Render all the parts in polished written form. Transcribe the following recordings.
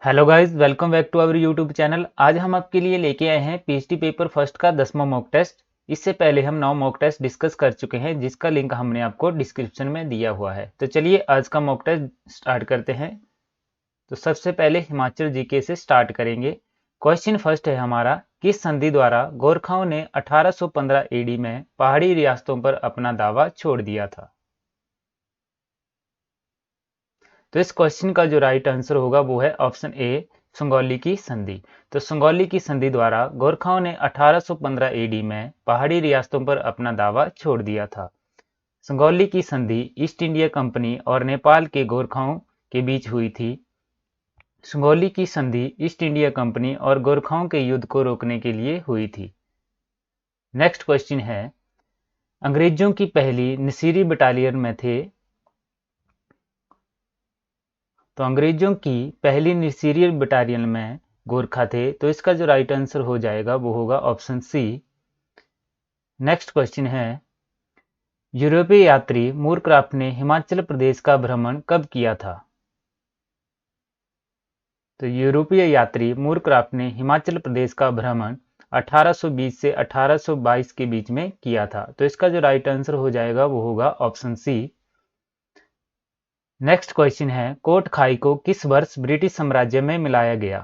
Hello guys, welcome back to our YouTube channel. आज हम आपके लिए लेके आए हैं पीएचडी पेपर फर्स्ट का 10वां मॉक टेस्ट। इससे पहले हम 9 मॉक टेस्ट डिस्कस कर चुके हैं, जिसका लिंक हमने आपको डिस्क्रिप्शन में दिया हुआ है। तो चलिए आज का मॉक टेस्ट स्टार्ट करते हैं। तो सबसे पहले हिमाचल जीके से स्टार्ट करेंगे। क्वेश्चन फर्स्ट है हमारा, किस संधि द्वारा गोरखाओं ने 1815 एडी में पहाड़ी रियासतों पर अपना दावा छोड़ दिया था? तो इस क्वेश्चन का जो राइट आंसर होगा वो है ऑप्शन ए, संगौली की संधि। तो संगौली की संधि द्वारा गोरखाओं ने 1815 एडी में पहाड़ी रियासतों पर अपना दावा छोड़ दिया था। संगौली की संधि ईस्ट इंडिया कंपनी और नेपाल के गोरखाओं के बीच हुई थी। संगौली की संधि ईस्ट इंडिया कंपनी और गोरखाओं के युद्ध को रोकने के लिए हुई थी। नेक्स्ट क्वेश्चन है, अंग्रेजों की पहली नसीरी बटालियन में थे। तो अंग्रेजों की पहली नसीरियल बटालियन में गोरखा थे। तो इसका जो राइट आंसर हो जाएगा वो होगा ऑप्शन सी। नेक्स्ट क्वेश्चन है, यूरोपीय यात्री मूरक्राफ्ट ने हिमाचल प्रदेश का भ्रमण कब किया था? तो यूरोपीय यात्री मूरक्राफ्ट ने हिमाचल प्रदेश का भ्रमण 1820 से 1822 के बीच में किया था। तो इसका जो राइट आंसर हो जाएगा वो होगा ऑप्शन सी। नेक्स्ट क्वेश्चन है, कोट खाई को किस वर्ष ब्रिटिश साम्राज्य में मिलाया गया?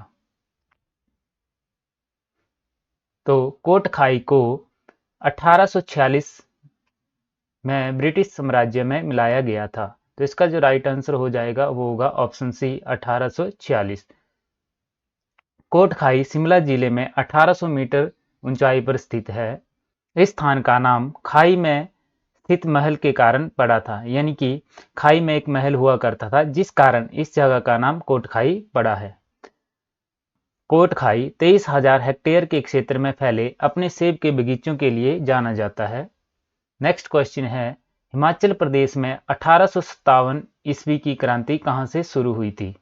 तो कोट खाई को 1846 में ब्रिटिश साम्राज्य में मिलाया गया था। तो इसका जो राइट आंसर हो जाएगा वो होगा ऑप्शन सी, 1846। कोट खाई शिमला जिले में 1800 मीटर ऊंचाई पर स्थित है। इस स्थान का नाम खाई में स्थित महल के कारण पड़ा था, यानी कि खाई में एक महल हुआ करता था, जिस कारण इस जगह का नाम कोट खाई पड़ा है। कोट खाई 23,000 हेक्टेयर के क्षेत्र में फैले अपने सेब के बगीचों के लिए जाना जाता है। नेक्स्ट क्वेश्चन है, हिमाचल प्रदेश में 1857 ईस्वी की क्रांति कहां से शुरू हुई थी?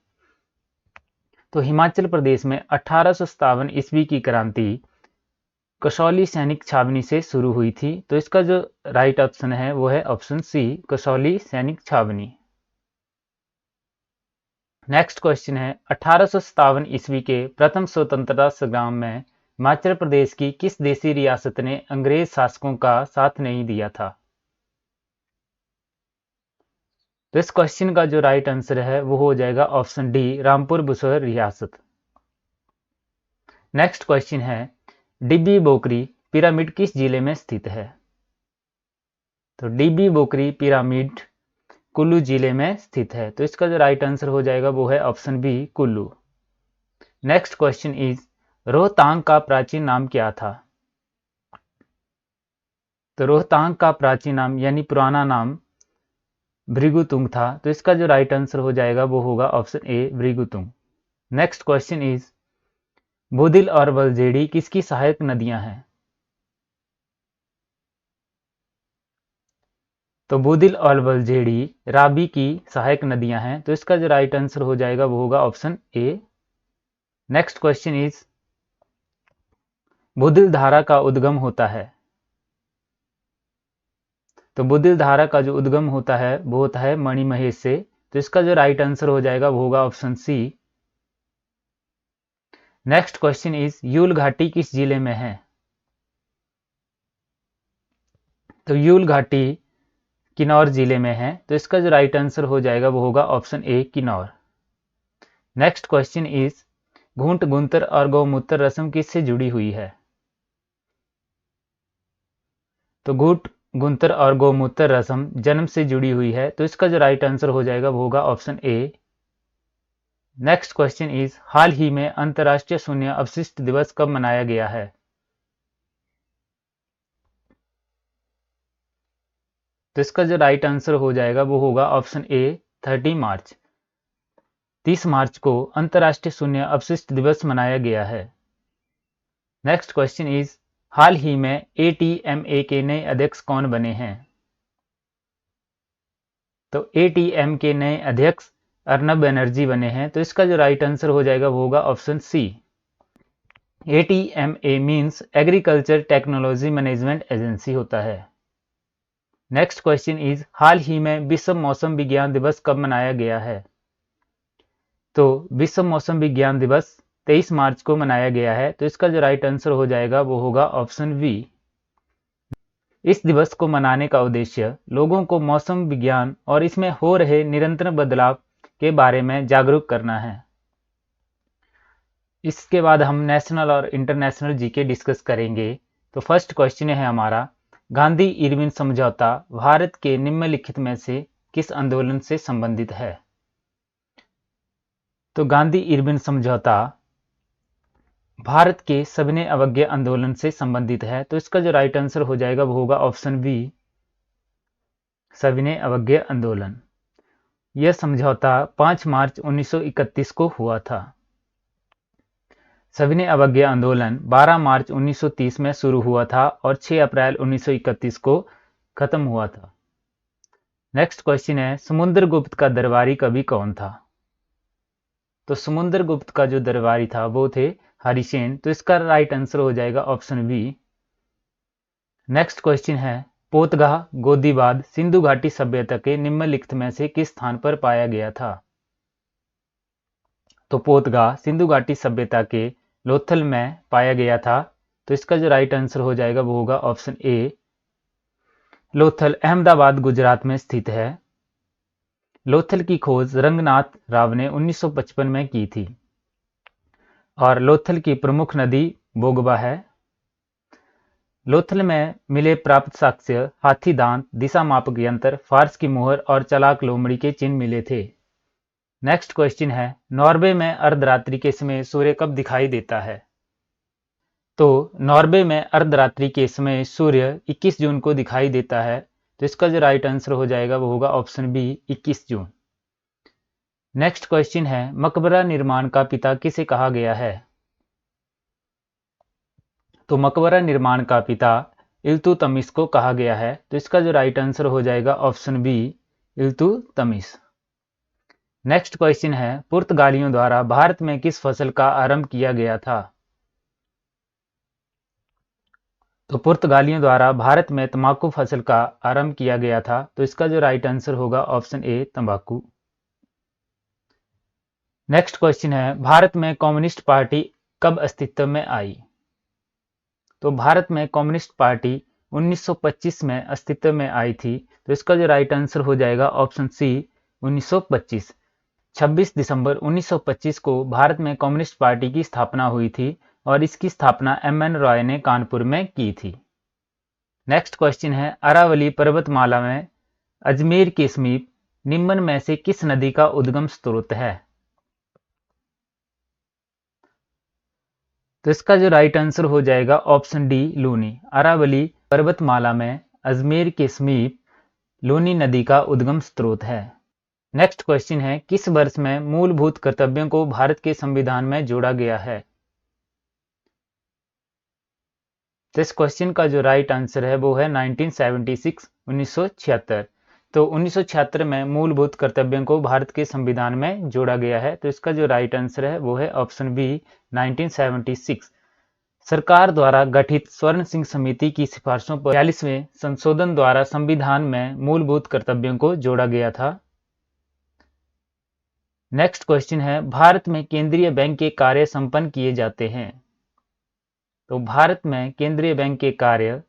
तो हिमाचल प्रदेश में 1857 ईस्वी की क्रांति कसौली सैनिक छावनी से शुरू हुई थी। तो इसका जो राइट ऑप्शन है वो है ऑप्शन सी, कसौली सैनिक छावनी। नेक्स्ट क्वेश्चन है, 1857 ईस्वी के प्रथम स्वतंत्रता संग्राम में हिमाचल प्रदेश की किस देशी रियासत ने अंग्रेज शासकों का साथ नहीं दिया था? तो इस क्वेश्चन का जो राइट आंसर है वो हो जाएगा ऑप्शन डी, रामपुर बुसोर रियासत। नेक्स्ट क्वेश्चन है, डिब्बी बोकरी पिरामिड किस जिले में स्थित है? तो डिब्बी बोकरी पिरामिड कुल्लू जिले में स्थित है। तो इसका जो राइट आंसर हो जाएगा वो है option B, Kullu. Next question is, Rohtang का प्राचीन नाम क्या था? तो रोहतांग का प्राचीन नाम यानी पुराना नाम भृगुतुंग था। तो इसका जो राइट आंसर हो जाएगा वो होगा option A, Bhrigutung. Next question is, Budil और वलजेड़ी किसकी सहायक नदियां हैं? तो बुदिल और वलजेड़ी राबी की सहायक नदियां हैं। तो इसका जो राइट आंसर हो जाएगा वो होगा option A. Next question is, Budil धारा का उद्गम होता है। तो बुदिल धारा का जो उद्गम होता है वो होता है मणिमहेश से। तो इसका जो राइट आंसर हो जाएगा वो होगा option C. Next question is, यूल घाटी किस जिले में है? तो यूल घाटी किन्नौर जिले में है। तो इसका जो राइट आंसर हो जाएगा वो होगा option A, Kinnaur. Next question is, घूंट गुंतर और गौमूत्र रस्म किससे जुड़ी हुई है? तो घूंट गुंतर और गौमूत्र रस्म जन्म से जुड़ी हुई है। तो इसका जो राइट आंसर हो जाएगा वो होगा option A. Next question is, हाल ही में अंतर्राष्ट्रीय शून्य अवशिष्ट दिवस कब मनाया गया है? तो इसका जो राइट आंसर हो जाएगा वो होगा ऑप्शन ए, 30 मार्च। 30 मार्च को अंतर्राष्ट्रीय शून्य अवशिष्ट दिवस मनाया गया है। नेक्स्ट क्वेश्चन इज, हाल ही में एटीएमए के नए अध्यक्ष कौन बने हैं? तो एटीएम के नए अध्यक्ष अर्नब बनर्जी बने हैं। तो इसका जो राइट आंसर हो जाएगा वो होगा option C. ATMA means agriculture technology management agency होता है। नेक्स्ट क्वेश्चन इज, हाल ही में विश्व मौसम विज्ञान दिवस कब मनाया गया है? तो विश्व मौसम विज्ञान दिवस 23 मार्च को मनाया गया है, तो इसका जो राइट आंसर हो जाएगा वो होगा ऑप्शन बी। इस दिवस को मनाने का उद्देश्य लोगों को मौसम विज्ञान और इसमें हो रहे निरंतर बदलाव के बारे में जागरूक करना है। इसके बाद हम नेशनल और इंटरनेशनल जीके डिस्कस करेंगे। तो फर्स्ट क्वेश्चन है हमारा, गांधी इरविन समझौता भारत के निम्नलिखित में से किस आंदोलन से संबंधित है? तो गांधी इरविन समझौता भारत के सविनय अवज्ञा आंदोलन से संबंधित है, तो इसका जो राइट आंसर हो जाएगा वो होगा ऑप्शन बी, सविनय अवज्ञा आंदोलन। यह समझौता 5 मार्च 1931 को हुआ था। सविनय अवज्ञा आंदोलन 12 मार्च 1930 में शुरू हुआ था और 6 अप्रैल 1931 को खत्म हुआ था। नेक्स्ट क्वेश्चन है, समुद्रगुप्त का दरबारी कवि कौन था? तो समुद्रगुप्त का जो दरबारी था वो थे हरिसेन, तो इसका राइट आंसर हो जाएगा ऑप्शन बी। नेक्स्ट क्वेश्चन है, पोतगाह गोदीबाद सिंधु घाटी सभ्यता के निम्नलिखित में से किस स्थान पर पाया गया था? तो पोतगाह सिंधु घाटी सभ्यता के लोथल में पाया गया था, तो इसका जो राइट आंसर हो जाएगा वो होगा ऑप्शन ए। लोथल अहमदाबाद गुजरात में स्थित है। लोथल की खोज रंगनाथ राव ने 1955 में की थी और लोथल की प्रमुख नदी बोगबा है। लोथल में मिले प्राप्त साक्ष्य हाथी दांत, दिशा मापक यंत्र, फारस की मोहर और चलाक लोमड़ी के चिन्ह मिले थे। नेक्स्ट क्वेश्चन है, नॉर्वे में अर्धरात्रि के समय सूर्य कब दिखाई देता है? तो नॉर्वे में अर्धरात्रि के समय सूर्य 21 जून को दिखाई देता है, तो इसका जो राइट आंसर हो जाएगा वो होगा ऑप्शन बी, 21 जून। नेक्स्ट क्वेश्चन है, मकबरा निर्माण का पिता किसे कहा गया है? तो मकबरा निर्माण का पिता इल्तुतमिश को कहा गया है, तो इसका जो राइट आंसर हो जाएगा option B, Iltutmish. Next question है, पुर्तगालियों द्वारा भारत में किस फसल का आरंभ किया गया था? तो पुर्तगालियों द्वारा भारत में तंबाकू फसल का आरंभ किया गया था, तो इसका जो राइट आंसर होगा ऑप्शन ए, तंबाकू। नेक्स्ट क्वेश्चन है, भारत में कम्युनिस्ट पार्टी कब अस्तित्व में आई? तो भारत में कम्युनिस्ट पार्टी 1925 में अस्तित्व में आई थी, तो इसका जो राइट आंसर हो जाएगा ऑप्शन सी, 1925। 26 दिसंबर 1925 को भारत में कम्युनिस्ट पार्टी की स्थापना हुई थी और इसकी स्थापना एम.एन. रॉय ने कानपुर में की थी। नेक्स्ट क्वेश्चन है, अरावली पर्वतमाला में अजमेर के समीप निम्न में से किस नदी का उद्गम स्रोत है? तो इसका जो राइट आंसर हो जाएगा ऑप्शन डी, लूनी। अरावली पर्वतमाला में अजमेर के समीप लूनी नदी का उद्गम स्रोत है। नेक्स्ट क्वेश्चन है, किस वर्ष में मूलभूत कर्तव्यों को भारत के संविधान में जोड़ा गया है? तो इस क्वेश्चन का जो राइट आंसर है वो है 1976, 1976। तो 1976 में मूलभूत कर्तव्यों को भारत के संविधान में जोड़ा गया है, तो इसका जो राइट आंसर है वो है ऑप्शन बी, 1976। सरकार द्वारा गठित स्वर्ण सिंह समिति की सिफारिशों पर 42वें संशोधन द्वारा संविधान में मूलभूत कर्तव्यों को जोड़ा गया था। नेक्स्ट क्वेश्चन है, भारत में केंद्रीय बैंक के कार्य संपन्न किए जाते हैं? तो भारत में केंद्रीय बैंक के कार्य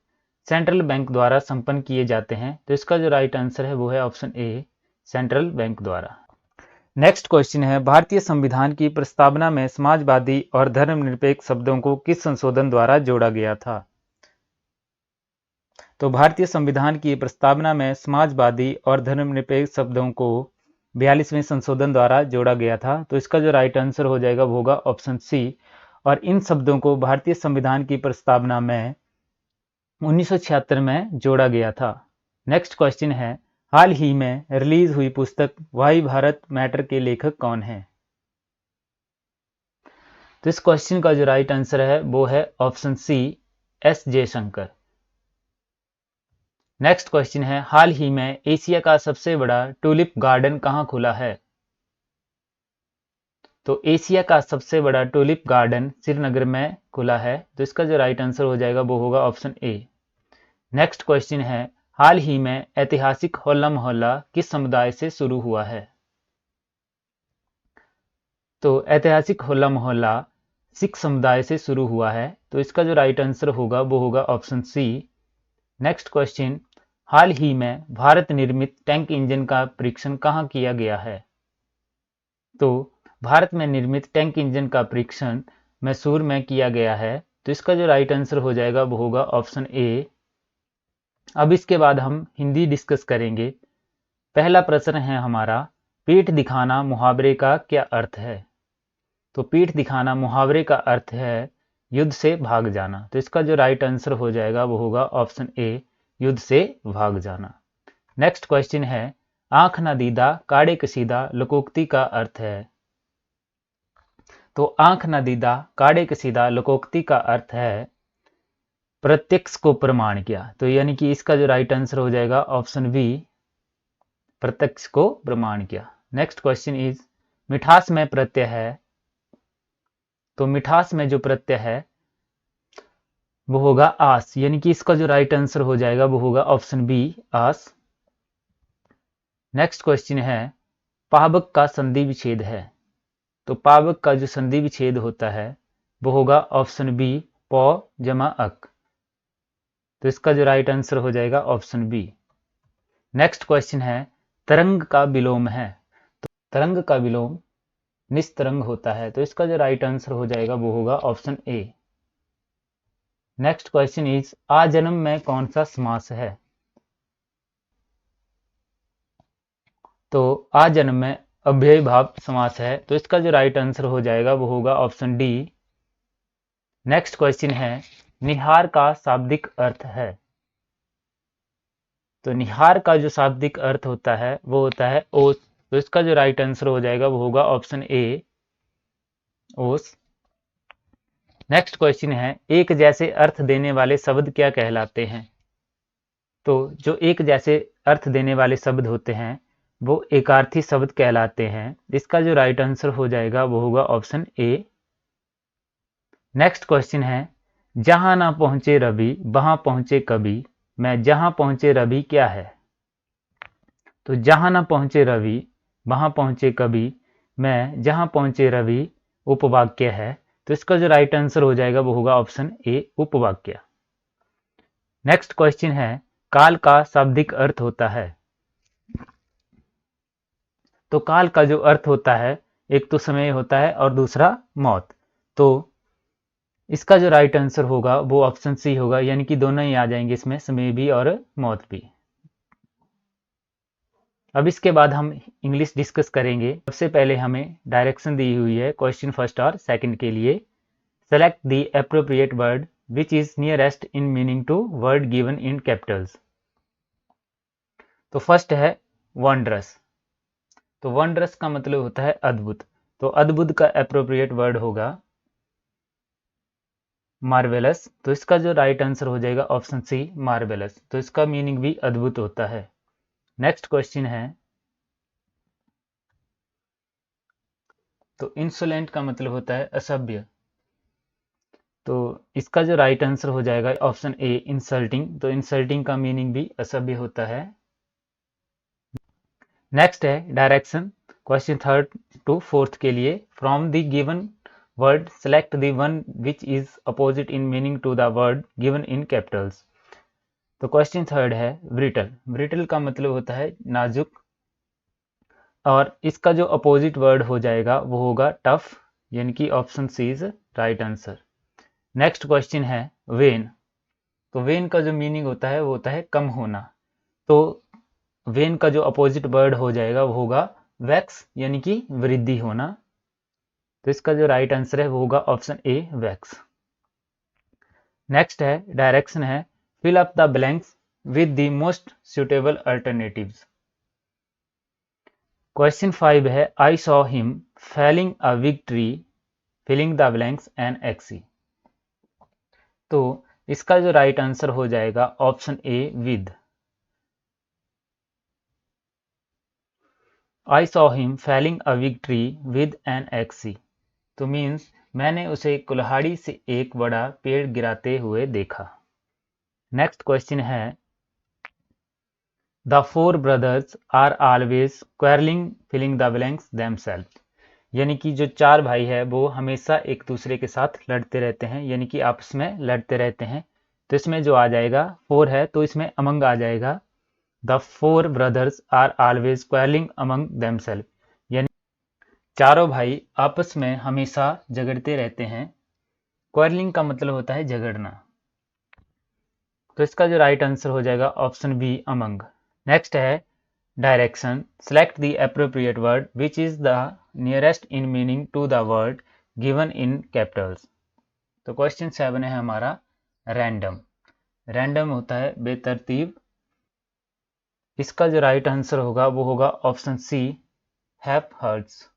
सेंट्रल बैंक द्वारा संपन्न किए जाते हैं, तो इसका जो राइट आंसर है वो है ऑप्शन ए, सेंट्रल बैंक द्वारा। नेक्स्ट क्वेश्चन है, भारतीय संविधान की प्रस्तावना में समाजवादी और धर्मनिरपेक्ष शब्दों को किस संशोधन द्वारा जोड़ा गया था? तो भारतीय संविधान की प्रस्तावना में समाजवादी और धर्मनिरपेक्ष शब्दों को 42वें संशोधन द्वारा जोड़ा गया था, तो इसका जो राइट आंसर हो जाएगा वो होगा ऑप्शन सी। और इन शब्दों को भारतीय संविधान की प्रस्तावना में 1976 में जोड़ा गया था। नेक्स्ट क्वेश्चन है, हाल ही में रिलीज हुई पुस्तक वाई भारत मैटर के लेखक कौन है? तो इस क्वेश्चन का जो राइट आंसर है वो है option C, S Jaishankar. Next question है, हाल ही में एशिया का सबसे बड़ा टूलिप गार्डन कहां खुला है? तो एशिया का सबसे बड़ा टूलिप गार्डन श्रीनगर में खुला है, तो इसका जो राइट आंसर हो जाएगा वो होगा ऑप्शन ए। नेक्स्ट क्वेश्चन है, हाल ही में ऐतिहासिक होला मोहल्ला किस समुदाय से शुरू हुआ है? तो ऐतिहासिक होला मोहल्ला सिख समुदाय से शुरू हुआ है, तो इसका जो राइट आंसर होगा वो होगा ऑप्शन सी। नेक्स्ट क्वेश्चन, हाल ही में भारत निर्मित टैंक इंजन का परीक्षण कहाँ किया गया है? तो भारत में निर्मित टैंक इंजन का परीक्षण मैसूर में किया गया है, तो इसका जो राइट आंसर हो जाएगा वो होगा ऑप्शन ए। अब इसके बाद हम हिंदी डिस्कस करेंगे। पहला प्रश्न है हमारा, पीठ दिखाना मुहावरे का क्या अर्थ है? तो पीठ दिखाना मुहावरे का अर्थ है युद्ध से भाग जाना, तो इसका जो राइट आंसर हो जाएगा वो होगा ऑप्शन ए, युद्ध से भाग जाना। नेक्स्ट क्वेश्चन है, आंख न दीदा काड़े कसीदा लोकोक्ति का अर्थ है? तो आंख न दीदा काड़े कसीदा लोकोक्ति का अर्थ है प्रत्यक्ष को प्रमाण किया, तो यानी कि इसका जो राइट आंसर हो जाएगा ऑप्शन बी, प्रत्यक्ष को प्रमाण किया। नेक्स्ट क्वेश्चन इज, मिठास में प्रत्यय है, तो मिठास में जो प्रत्यय है वो होगा आस, यानी कि इसका जो राइट आंसर हो जाएगा वो होगा ऑप्शन बी, आस। नेक्स्ट क्वेश्चन है, पावक का संधि विच्छेद है, तो पावक का जो संधि विच्छेद होता है वो होगा ऑप्शन बी, पौ जमा अक, तो इसका जो राइट आंसर हो जाएगा ऑप्शन बी। नेक्स्ट क्वेश्चन है, तरंग का विलोम है, तो तरंग का विलोम निस्तरंग होता है, तो इसका जो राइट आंसर हो जाएगा वो होगा option A. Next question is, आजन्म में कौन सा समास है? तो आजन्म में अव्ययी भाव समास है, तो इसका जो राइट आंसर हो जाएगा वो होगा ऑप्शन डी। नेक्स्ट क्वेश्चन है, निहार का शाब्दिक अर्थ है, तो निहार का जो शाब्दिक अर्थ होता है वो होता है ओस, तो इसका जो राइट आंसर हो जाएगा वो होगा ऑप्शन ए, ओस। नेक्स्ट क्वेश्चन है, एक जैसे अर्थ देने वाले शब्द क्या कहलाते हैं? तो जो एक जैसे अर्थ देने वाले शब्द होते हैं वो एकार्थी शब्द कहलाते हैं, इसका जो राइट आंसर हो जाएगा वो होगा ऑप्शन ए। नेक्स्ट क्वेश्चन है, जहां ना पहुंचे रवि वहां पहुंचे कवि, मैं जहां पहुंचे रवि क्या है? तो जहां ना पहुंचे रवि वहां पहुंचे कवि, मैं जहां पहुंचे रवि उपवाक्य है, तो इसका जो राइट आंसर हो जाएगा वो होगा ऑप्शन ए, उपवाक्य। नेक्स्ट क्वेश्चन है, काल का शाब्दिक अर्थ होता है, तो काल का जो अर्थ होता है एक तो समय होता है और दूसरा मौत, तो इसका जो राइट आंसर होगा वो ऑप्शन सी होगा, यानी कि दोनों ही आ जाएंगे इसमें, समय भी और मौत भी। अब इसके बाद हम इंग्लिश डिस्कस करेंगे। सबसे पहले हमें डायरेक्शन दी हुई है क्वेश्चन फर्स्ट और सेकंड के लिए। Select the appropriate word which is nearest in meaning to word given in capitals. तो फर्स्ट है वंडरस, तो वंडरस का मतलब होता है अद्भुत, तो अद्भुत का एप्रोप्रिएट वर्ड होगा मार्वेलस, तो इसका जो राइट आंसर हो जाएगा ऑप्शन सी, मार्वेलस, तो इसका मीनिंग भी अद्भुत होता है। नेक्स्ट क्वेश्चन है, तो इंसोलेंट का मतलब होता है असभ्य, तो इसका जो राइट आंसर हो जाएगा ऑप्शन ए, इंसल्टिंग, तो इंसल्टिंग का मीनिंग भी असभ्य होता है। नेक्स्ट है direction, question third to fourth के लिए। From the given word select the one which is opposite in meaning to the word given in capitals. तो क्वेश्चन थर्ड है ब्रिटल, ब्रिटल का मतलब होता है नाजुक, और इसका जो अपोजिट वर्ड हो जाएगा वो होगा टफ, यानी कि option C is right answer. Next question है वेन, तो वेन का जो मीनिंग होता है वो होता है कम होना, तो वेन का जो अपोजिट वर्ड हो जाएगा वो होगा वैक्स, यानी कि वृद्धि होना, तो इसका जो राइट आंसर है वो होगा ऑप्शन ए, वैक्स। नेक्स्ट है डायरेक्शन है, fill up the blanks with the most suitable alternatives. Question 5 है, I saw him felling a big tree filling the blanks and axe, तो इसका जो राइट आंसर हो जाएगा option A, with. I saw him felling a big tree with an axe, तो means मैंने उसे कुल्हाड़ी से एक बड़ा पेड़ गिराते हुए देखा। नेक्स्ट क्वेश्चन है, the four brothers are always quarrelling filling the blanks themselves, यानी कि जो 4 भाई है वो हमेशा एक दूसरे के साथ लड़ते रहते हैं, यानी कि आपस में लड़ते रहते हैं। तो इसमें जो आ जाएगा 4 है, तो इसमें अमंग आ जाएगा। The 4 brothers are always quarrelling among themselves, यानी चारों भाई आपस में हमेशा झगड़ते रहते हैं। क्वेरलिंग का मतलब होता है झगड़ना। तो इसका जो राइट आंसर हो जाएगा ऑप्शन बी अमंग। नेक्स्ट है direction. Select the appropriate word which is the nearest in meaning to the word given in capitals. तो क्वेश्चन 7 है हमारा रैंडम। रैंडम होता है बेतरतीब। इसका जो राइट आंसर होगा वो होगा ऑप्शन सी हैप हर्ट्स।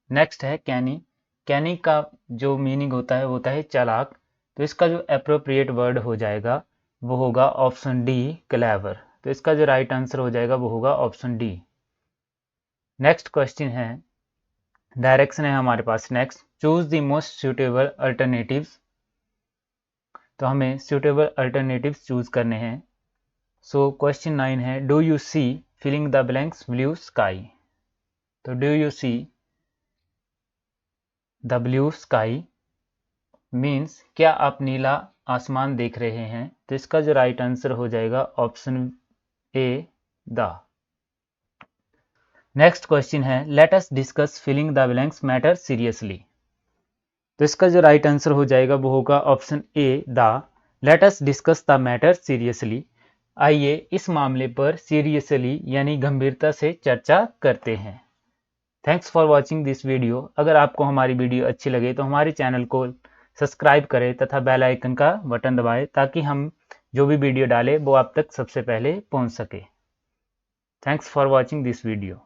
नेक्स्ट है कैनी। कैनी का जो मीनिंग होता है वो होता है चालाक। तो इसका जो अप्रोप्रिएट वर्ड हो जाएगा वो होगा ऑप्शन डी क्लेवर। तो इसका जो राइट आंसर हो जाएगा वो होगा ऑप्शन डी। नेक्स्ट क्वेश्चन है डायरेक्शन है हमारे पास। Next choose the most suitable alternatives. तो हमें सुटेबल अल्टरनेटिव्स चूज करने हैं। सो क्वेश्चन 9 है do you see filling the blanks blue sky. तो do you see the blue sky means क्या आप नीला आसमान देख रहे हैं। तो इसका जो राइट आंसर हो जाएगा option A the. Next question है let us discuss filling the blanks matter seriously. तो इसका जो राइट आंसर हो जाएगा वो होगा option A the. Let us discuss the matter seriously. आइए इस मामले पर सीरियसली यानी गंभीरता से चर्चा करते हैं। Thanks for watching this video. अगर आपको हमारी वीडियो अच्छी लगे तो हमारे चैनल को सब्सक्राइब करें तथा बेल आइकन का बटन दबाएं ताकि हम जो भी वीडियो डालें वो आप तक सबसे पहले पहुंच सके। Thanks for watching this video.